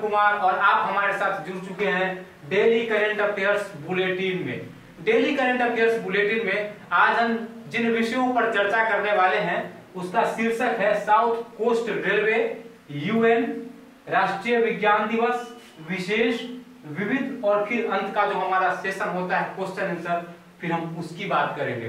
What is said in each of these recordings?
कुमार और आप हमारे साथ जुड़ चुके हैं डेली करंट अफेयर्स बुलेटिन में। डेली करंट अफेयर्स बुलेटिन में आज हम जिन विषयों पर चर्चा करने वाले हैं उसका शीर्षक है साउथ कोस्ट रेलवे, यूएन, राष्ट्रीय विज्ञान दिवस, विशेष, विविध और फिर अंत का जो हमारा सेशन होता है क्वेश्चन आंसर, फिर हम उसकी बात करेंगे।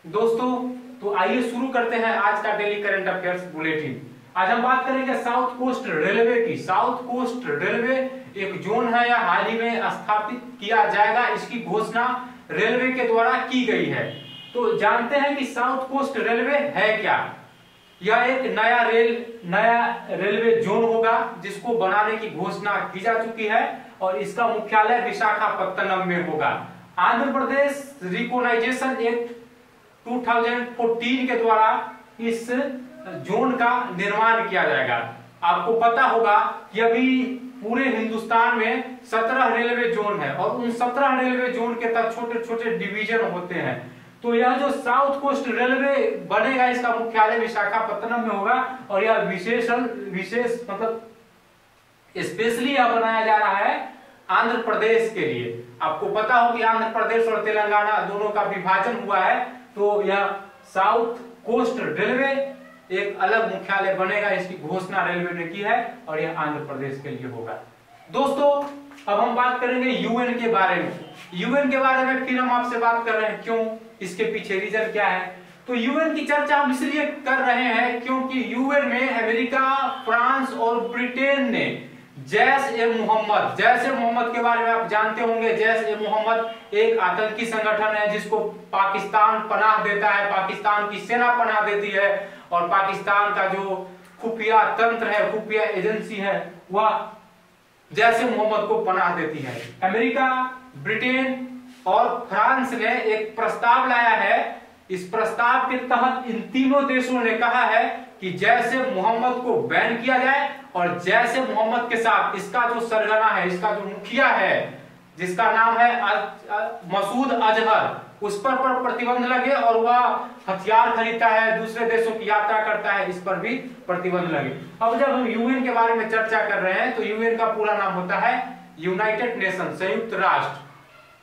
दोस्तों तो आइए शुरू करते हैं आज का डेली करंट अफेयर्स बुलेटिन। आज हम बात करेंगे साउथ कोस्ट रेलवे की। साउथ कोस्ट रेलवे एक जोन है या हाल ही में स्थापित किया जाएगा, इसकी घोषणा रेलवे के द्वारा की गई है। तो जानते हैं कि साउथ कोस्ट रेलवे है क्या। यह एक नया रेलवे जोन होगा जिसको बनाने की घोषणा की जा चुकी है और इसका मुख्यालय विशाखापत्तनम में होगा। आंध्र प्रदेश रिकोनाइजेशन एक्ट 2014 के द्वारा इस जोन का निर्माण किया जाएगा। आपको पता होगा कि अभी पूरे हिंदुस्तान में 17 रेलवे जोन है और उन 17 रेलवे जोन के तहत छोटे छोटे डिवीजन होते हैं। तो यह जो साउथ कोस्ट रेलवे बनेगा इसका मुख्यालय विशाखापत्तनम में होगा और यह विशेष मतलब स्पेशली यह बनाया जा रहा है आंध्र प्रदेश के लिए। आपको पता हो कि आंध्र प्रदेश और तेलंगाना दोनों का विभाजन हुआ है, तो यह साउथ कोस्ट रेलवे एक अलग मुख्यालय बनेगा, इसकी घोषणा रेलवे ने की है और यह आंध्र प्रदेश के लिए होगा। दोस्तों अब हम बात करेंगे यूएन के बारे में। यूएन के बारे में फिर हम आपसे बात कर रहे हैं, क्यों, इसके पीछे रीजन क्या है। तो यूएन की चर्चा हम इसलिए कर रहे हैं क्योंकि यूएन में अमेरिका, फ्रांस और ब्रिटेन ने जैश ए मोहम्मद के बारे में आप जानते होंगे। जैश ए मोहम्मद एक आतंकी संगठन है जिसको पाकिस्तान पनाह देता है, पाकिस्तान की सेना पनाह देती है और पाकिस्तान का जो खुफिया तंत्र है, खुफिया एजेंसी है, वह जैश ए मोहम्मद को पनाह देती है। अमेरिका, ब्रिटेन और फ्रांस ने एक प्रस्ताव लाया है। इस प्रस्ताव के तहत इन तीनों देशों ने कहा है कि जैश ए मोहम्मद को बैन किया जाए और जैश ए मोहम्मद के साथ इसका जो सरगना है, इसका जो मुखिया है जिसका नाम है मसूद अजहर, उस पर प्रतिबंध लगे और वह हथियार खरीदता है, दूसरे देशों की यात्रा करता है, इस पर भी प्रतिबंध लगे। अब जब हम यूएन के बारे में चर्चा कर रहे हैं तो यूएन का पूरा नाम होता है यूनाइटेड नेशन, संयुक्त राष्ट्र।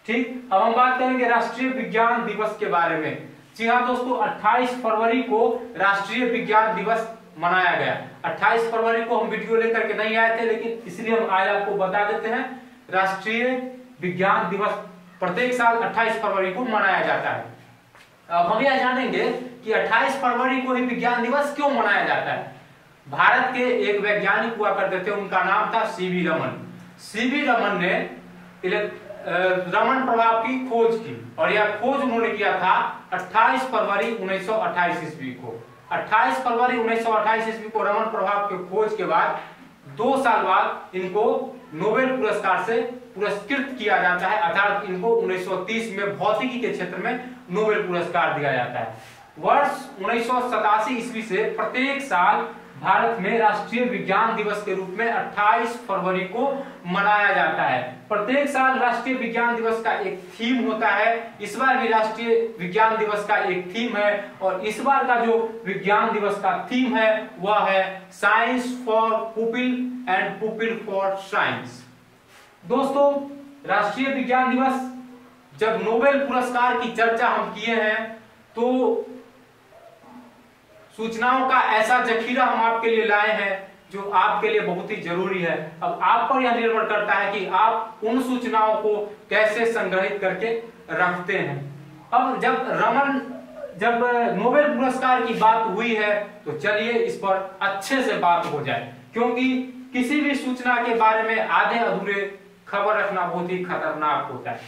ठीक, अब हम बात करेंगे राष्ट्रीय विज्ञान दिवस के बारे में। जी हाँ दोस्तों, 28 फरवरी को राष्ट्रीय विज्ञान दिवस मनाया गया। 28 फरवरी को हम वीडियो लेकर के नहीं आए थे, लेकिन इसलिए हम आज आपको बता देते हैं। राष्ट्रीय विज्ञान दिवस प्रत्येक साल 28 फरवरी को मनाया जाता है। अब हम यह जानेंगे कि 28 फरवरी को ही विज्ञान दिवस क्यों मनाया जाता है। भारत के एक वैज्ञानिक हुआ करते थे, उनका नाम था सीवी रमन। सीवी रमन ने रमन प्रभाव की खोज की और यह खोज उन्होंने किया था 28 फरवरी 1928 ईस्वी को। 28 फरवरी 1928 ईस्वी को रमन प्रभाव की खोज के बाद 2 साल बाद इनको नोबेल पुरस्कार से पुरस्कृत किया जाता है, अर्थात इनको 1930 में भौतिकी के क्षेत्र में नोबेल पुरस्कार दिया जाता है। वर्ष 1987 ईस्वी से प्रत्येक साल भारत में राष्ट्रीय विज्ञान दिवस के रूप में 28 फरवरी को मनाया जाता है। प्रत्येक साल राष्ट्रीय विज्ञान दिवस का एक थीम होता है। इस बार भी राष्ट्रीय विज्ञान दिवस का एक थीम है और इस बार का जो विज्ञान दिवस का थीम है वह है science for pupil and pupil for science. दोस्तों राष्ट्रीय विज्ञान दिवस, जब नोबेल पुरस्कार की चर्चा हम किए हैं तो सूचनाओं का ऐसा जखीरा हम आपके लिए लाए हैं जो आपके लिए बहुत ही जरूरी है। अब आप पर यह निर्भर करता है कि आप उन सूचनाओं को कैसे संग्रहित करके रखते हैं। अब जब नोबेल पुरस्कार की बात हुई है तो चलिए इस पर अच्छे से बात हो जाए, क्योंकि किसी भी सूचना के बारे में आधे अधूरे खबर रखना बहुत ही खतरनाक होता है।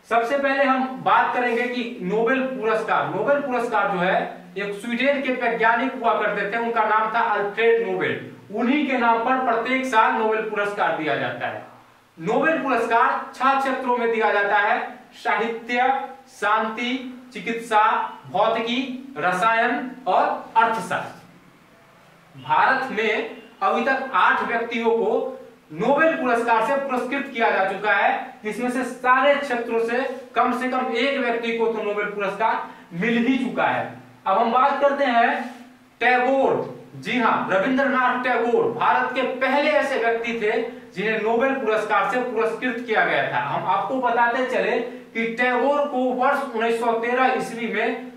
सबसे पहले हम बात करेंगे कि नोबेल पुरस्कार जो है एक स्वीडन के वैज्ञानिक हुआ करते थे, उनका नाम था अल्फ्रेड नोबेल। उन्हीं के नाम पर प्रत्येक साल नोबेल पुरस्कार दिया जाता है। नोबेल पुरस्कार 6 क्षेत्रों में दिया जाता है: साहित्य, शांति, चिकित्सा, भौतिकी, रसायन और अर्थशास्त्र। भारत में अभी तक 8 व्यक्तियों को नोबेल पुरस्कार से पुरस्कृत किया जा चुका है, जिसमें से सारे क्षेत्रों से कम एक व्यक्ति को तो नोबेल पुरस्कार मिल ही चुका है। अब हम बात करते हैं टैगोर जी हाँ, रविंद्रनाथ टैगोर भारत के पहले ऐसे व्यक्ति थे जिन्हें नोबेल पुरस्कार से पुरस्कृत किया गया था। हम आपको बताते चले कि टैगोर को वर्ष 1913 ईस्वी में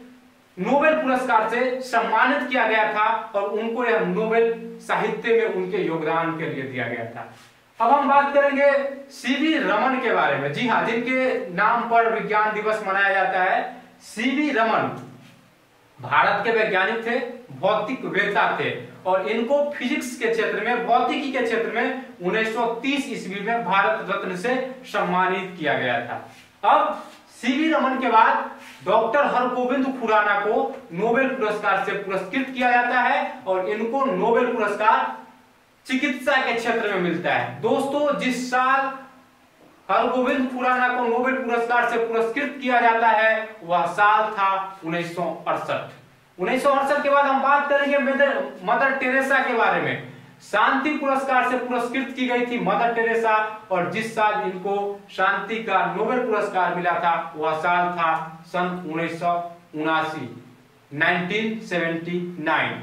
नोबेल पुरस्कार से सम्मानित किया गया था और उनको यह नोबेल साहित्य में उनके योगदान के लिए दिया गया था। अब हम बात करेंगे सीवी रमन के बारे में। जी हाँ, जिनके नाम पर विज्ञान दिवस मनाया जाता है। सीवी रमन भारत के वैज्ञानिक थे, भौतिकवेत्ता थे और इनको फिजिक्स के क्षेत्र में, भौतिकी के क्षेत्र में 1930 ईस्वी में भारत रत्न से सम्मानित किया गया था। अब सीवी रमन के बाद डॉक्टर हरगोविंद खुराना को नोबेल पुरस्कार से पुरस्कृत किया जाता है और इनको नोबेल पुरस्कार चिकित्सा के क्षेत्र में मिलता है। दोस्तों, जिस साल हरगोविंद खुराना को नोबेल पुरस्कार से पुरस्कृत किया जाता है वह साल था 1968। 1968 के बाद हम बात करेंगे मदर टेरेसा के बारे में। शांति पुरस्कार से पुरस्कृत की गई थी मदर टेरेसा और जिस साल इनको शांति का नोबेल पुरस्कार मिला था वह साल था सन 1979, 1979।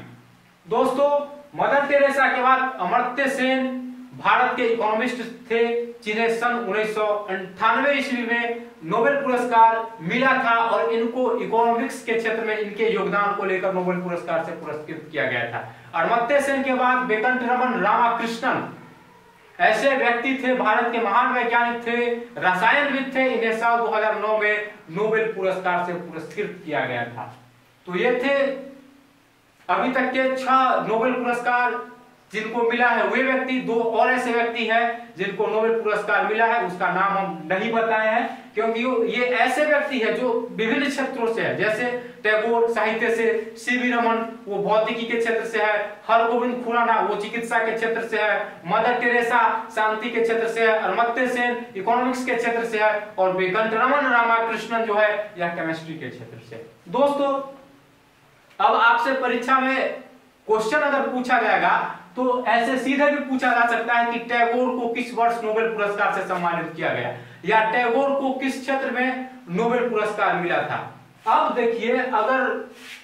दोस्तों, मदर टेरेसा के बाद अमर्त्य सेन भारत के इकोनॉमिस्ट थे जिन्हें सन 1998 ईस्वी में नोबेल पुरस्कार मिला था और इनको इकोनॉमिक्स के क्षेत्र में इनके योगदान को लेकर नोबेल पुरस्कार से पुरस्कृत किया गया था। अमर्त्य सेन के बाद वेंकटरमन रामाकृष्णन ऐसे व्यक्ति थे, भारत के महान वैज्ञानिक थे, रसायनविद थे। इन्हें साल 2009 में नोबेल पुरस्कार से पुरस्कृत किया गया था। तो ये थे अभी तक के 6 नोबेल पुरस्कार जिनको मिला है। वे व्यक्ति, 2 और ऐसे व्यक्ति हैं जिनको नोबेल पुरस्कार मिला है, उसका नाम हम नहीं बताए हैं क्योंकि ये ऐसे व्यक्ति हैं जो विभिन्न क्षेत्रों से है। जैसे टैगोर साहित्य से, सीवी रमन वो भौतिकी के क्षेत्र से है, हरगोविंद खुराना वो चिकित्सा के क्षेत्र से है, मदर टेरेसा शांति के क्षेत्र से है, अमर्त्य सेन इकोनॉमिक्स के क्षेत्र से है और वेंकटरमन रामाकृष्णन जो है यह केमिस्ट्री के क्षेत्र से। दोस्तों, अब आपसे परीक्षा में क्वेश्चन अगर पूछा जाएगा तो ऐसे सीधे भी पूछा जा सकता है कि टैगोर को किस वर्ष नोबेल पुरस्कार से सम्मानित किया गया या टैगोर को किस क्षेत्र में नोबेल पुरस्कार मिला था। अब देखिए, अगर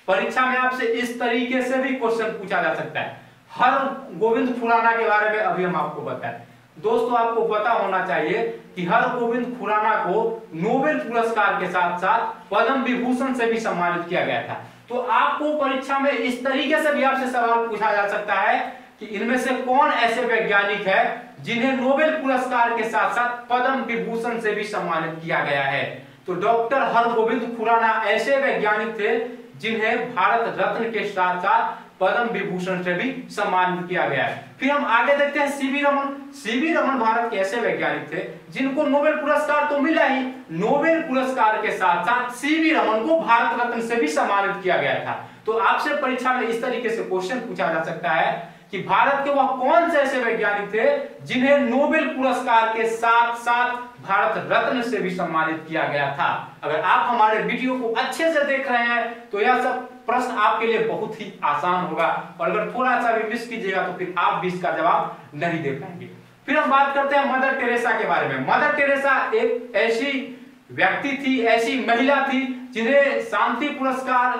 परीक्षा में आपसे इस तरीके से भी क्वेश्चन पूछा जा सकता है। हरगोविंद खुराना के बारे में अभी हम आपको बताएं। दोस्तों, आपको पता होना चाहिए कि हरगोविंद खुराना को नोबेल पुरस्कार के साथ साथ पद्म विभूषण से भी सम्मानित किया गया था। तो आपको परीक्षा में इस तरीके से भी आपसे सवाल पूछा जा सकता है कि इनमें से कौन ऐसे वैज्ञानिक है जिन्हें नोबेल पुरस्कार के साथ साथ पद्म विभूषण से भी सम्मानित किया गया है। तो डॉक्टर हरगोविंद खुराना ऐसे वैज्ञानिक थे जिन्हें भारत रत्न के साथ साथ पद्म विभूषण से भी सम्मानित किया गया है। फिर हम आगे देखते हैं सीवी रमन। सीवी रमन भारत के ऐसे वैज्ञानिक थे जिनको नोबेल पुरस्कार तो मिला ही, नोबेल पुरस्कार के साथ साथ सीवी रमन को भारत रत्न से भी सम्मानित किया गया था। तो आपसे परीक्षा में इस तरीके से क्वेश्चन पूछा जा सकता है कि भारत के वह कौन से ऐसे वैज्ञानिक थे जिन्हें नोबेल पुरस्कार के साथ साथ भारत रत्न से भी सम्मानित किया गया था। अगर आप हमारे वीडियो को अच्छे से देख रहे हैं तो यह सब प्रश्न आपके लिए बहुत ही आसान होगा और अगर थोड़ा सा भी मिस कीजिएगा तो फिर आप भी इसका जवाब नहीं दे पाएंगे। फिर हम बात करते हैं मदर टेरेसा के बारे में। मदर टेरेसा एक ऐसी व्यक्ति थी, ऐसी महिला थी जिन्हें शांति पुरस्कार,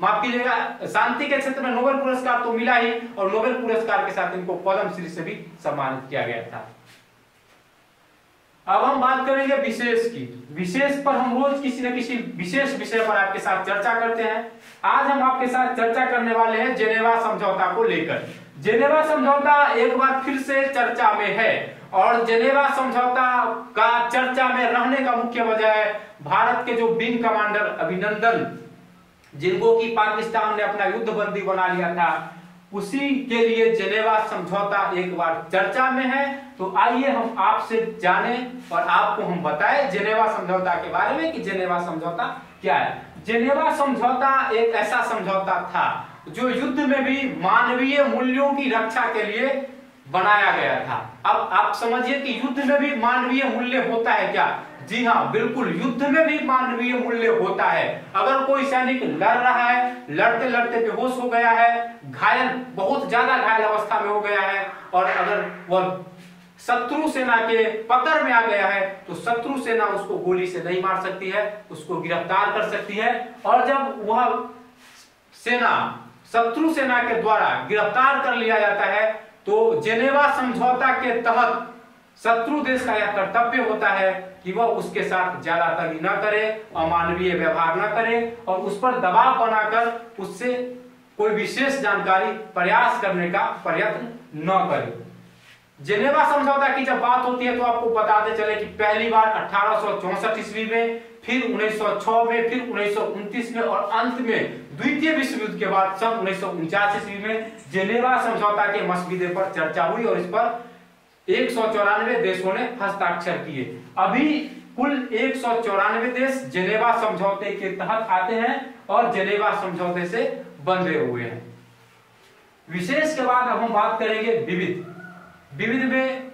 माफ कीजिएगा, शांति के क्षेत्र में नोबेल पुरस्कार तो मिला ही और नोबेल पुरस्कार के साथ इनको पद्मश्री से भी सम्मानित किया गया था। अब हम बात करेंगे विशेष की। विशेष पर हम रोज किसी न किसी विशेष विषय पर आपके साथ चर्चा करते हैं। आज हम आपके साथ चर्चा करने वाले हैं जेनेवा समझौता को लेकर। जेनेवा समझौता एक बार फिर से चर्चा में है और जेनेवा समझौता का चर्चा में रहने का मुख्य वजह है भारत के जो विंग कमांडर अभिनंदन, जिनको कि पाकिस्तान ने अपना युद्ध बंदी बना लिया था, उसी के लिए जेनेवा समझौता एक बार चर्चा में है। तो आइए हम आपसे जाने और आपको हम बताएं जेनेवा समझौता के बारे में कि जेनेवा समझौता क्या है। जेनेवा समझौता एक ऐसा समझौता था जो युद्ध में भी मानवीय मूल्यों की रक्षा के लिए बनाया गया था। अब आप समझिए कि युद्ध में भी मानवीय मूल्य होता है क्या? जी हाँ, बिल्कुल, युद्ध में भी मानवीय मूल्य होता है। अगर कोई सैनिक लड़ रहा है, लड़ते लड़ते बेहोश हो गया है, घायल, बहुत ज्यादा घायल अवस्था में हो गया है और अगर वह शत्रु सेना के पकड़ में आ गया है तो शत्रु सेना उसको गोली से नहीं मार सकती है, उसको गिरफ्तार कर सकती है और जब वह सेना शत्रु सेना के द्वारा गिरफ्तार कर लिया जाता है तो जेनेवा समझौता के तहत शत्रु देश का यह कर्तव्य होता है कि वह उसके साथ ज्यादातरी न करे, अमानवीय व्यवहार न करे और उस पर दबाव बनाकर उससे कोई विशेष जानकारी प्रयास करने का प्रयत्न न करे। जेनेवा समझौता की जब बात होती है तो आपको बताते चले कि पहली बार 1864 ईस्वी में, फिर 1906 में, फिर 1929 में और अंत में द्वितीय विश्व युद्ध के बाद सन 1949 ईस्वी में जेनेवा समझौता के मसौदे पर चर्चा हुई और इस पर 194 देशों ने हस्ताक्षर किए। अभी कुल 194 देश जेनेवा समझौते के तहत आते हैं और जेनेवा समझौते से बंधे हुए हैं। विशेष के बाद अब हम बात करेंगे विविध। विविध में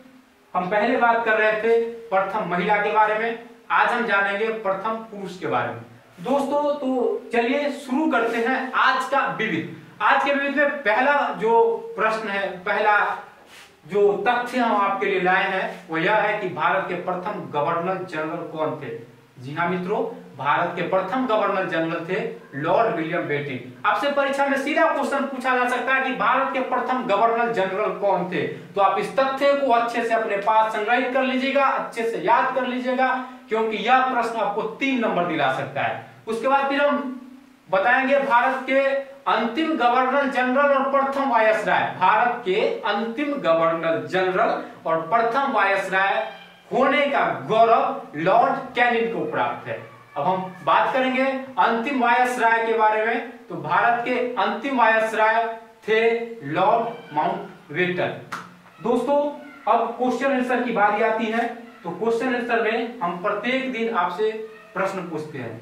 हम पहले बात कर रहे थे प्रथम महिला के बारे में, आज हम जानेंगे प्रथम पुरुष के बारे में। दोस्तों तो चलिए शुरू करते हैं आज का विविध। आज के विविध में पहला जो प्रश्न है, पहला जो तथ्य हम आपके लिए लाए हैं वो यह है कि भारत के प्रथम गवर्नर जनरल कौन थे। जी हाँ मित्रों, भारत के प्रथम गवर्नर जनरल थे लॉर्ड विलियम बेंटिक। आपसे परीक्षा में सीधा क्वेश्चन पूछा जा सकता है कि भारत के प्रथम गवर्नर जनरल कौन थे, तो आप इस तथ्य को अच्छे से अपने पास संग्रहित कर लीजिएगा, अच्छे से याद कर लीजिएगा, क्योंकि यह प्रश्न आपको 3 नंबर दिला सकता है। उसके बाद फिर हम बताएंगे भारत के अंतिम गवर्नर जनरल और प्रथम वायसराय। भारत के अंतिम गवर्नर जनरल और प्रथम वायसराय होने का गौरव लॉर्ड कैनिंग को प्राप्त है। अब हम बात करेंगे अंतिम वायसराय के बारे में, तो भारत के अंतिम वायसराय थे लॉर्ड माउंटबेटन। दोस्तों अब क्वेश्चन आंसर की बारी आती है, तो क्वेश्चन आंसर में हम प्रत्येक दिन आपसे प्रश्न पूछते हैं।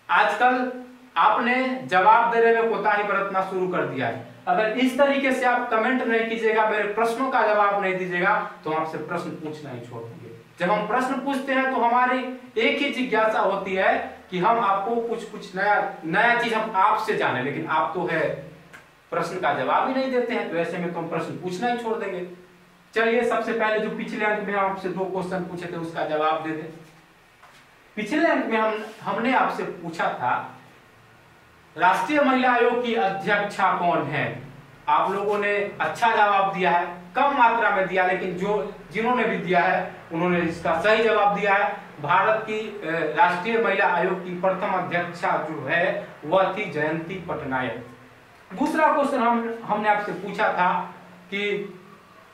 आजकल आपने जवाब देने में कोताही बरतना शुरू कर दिया है। अगर इस तरीके से आप कमेंट नहीं कीजिएगा, मेरे प्रश्नों का जवाब नहीं दीजिएगा, तो हम आपसे प्रश्न पूछना ही छोड़ देंगे। जब हम प्रश्न पूछते हैं तो हमारी एक ही जिज्ञासा होती है कि हम आपको कुछ नया चीज हम आपसे जाने, लेकिन आप तो है प्रश्न का जवाब ही नहीं देते हैं, तो ऐसे में तो हम प्रश्न पूछना ही छोड़ देंगे। चलिए सबसे पहले जो पिछले अंक में आपसे 2 क्वेश्चन पूछे थे उसका जवाब दे दें। पिछले अंक में हमने आपसे पूछा था राष्ट्रीय महिला आयोग की अध्यक्षा कौन है। आप लोगों ने अच्छा जवाब दिया है, कम मात्रा में दिया, लेकिन जिन्होंने भी दिया है उन्होंने इसका सही जवाब दिया है। भारत की राष्ट्रीय महिला आयोग की प्रथम अध्यक्षा जो है वह थी जयंती पटनायक। दूसरा क्वेश्चन हमने आपसे पूछा था कि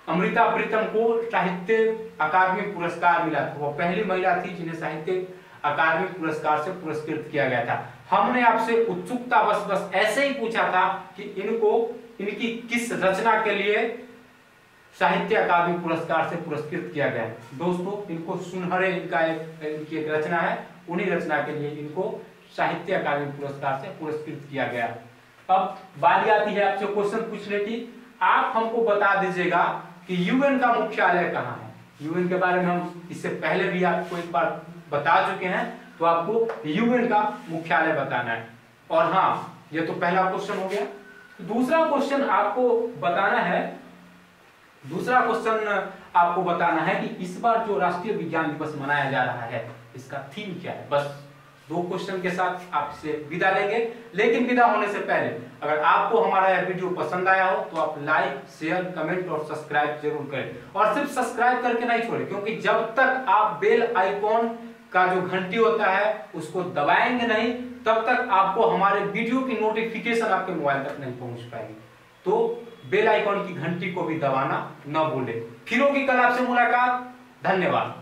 अमृता प्रीतम को साहित्य अकादमी पुरस्कार मिला था। वो पहली महिला थी जिन्हें साहित्य अकादमी पुरस्कार से पुरस्कृत किया गया था। हमने आपसे उत्सुकता बस ऐसे ही पूछा था कि इनकी किस रचना के लिए साहित्य अकादमी पुरस्कार से पुरस्कृत किया गया है। दोस्तों इनको सुनहरे इनकी एक रचना है, उन्हीं रचना के लिए इनको साहित्य अकादमी पुरस्कार से पुरस्कृत किया गया। अब बारी आती है आपसे क्वेश्चन पूछने की। आप हमको बता दीजिएगा कि यूएन का मुख्यालय कहाँ है। यूएन के बारे में हम इससे पहले भी आपको एक बार बता चुके हैं, तो आपको यूएन का मुख्यालय बताना है। और हाँ, ये तो पहला क्वेश्चन हो गया। दूसरा क्वेश्चन आपको बताना है कि इस बार जो राष्ट्रीय विज्ञान दिवस मनाया जा रहा है इसका थीम क्या है। बस 2 क्वेश्चन के साथ आपसे विदा लेंगे, लेकिन विदा होने से पहले अगर आपको हमारा यह वीडियो पसंद आया हो तो आप लाइक, शेयर, कमेंट और सब्सक्राइब जरूर करें। और सिर्फ सब्सक्राइब करके नहीं छोड़ें, क्योंकि जब तक आप बेल आइकॉन का जो घंटी होता है उसको दबाएंगे नहीं, तब तक आपको हमारे वीडियो की नोटिफिकेशन आपके मोबाइल तक नहीं पहुंच पाएगी। तो बेल आइकॉन की घंटी को भी दबाना न भूलें। फिर होगी कल आपसे मुलाकात। धन्यवाद।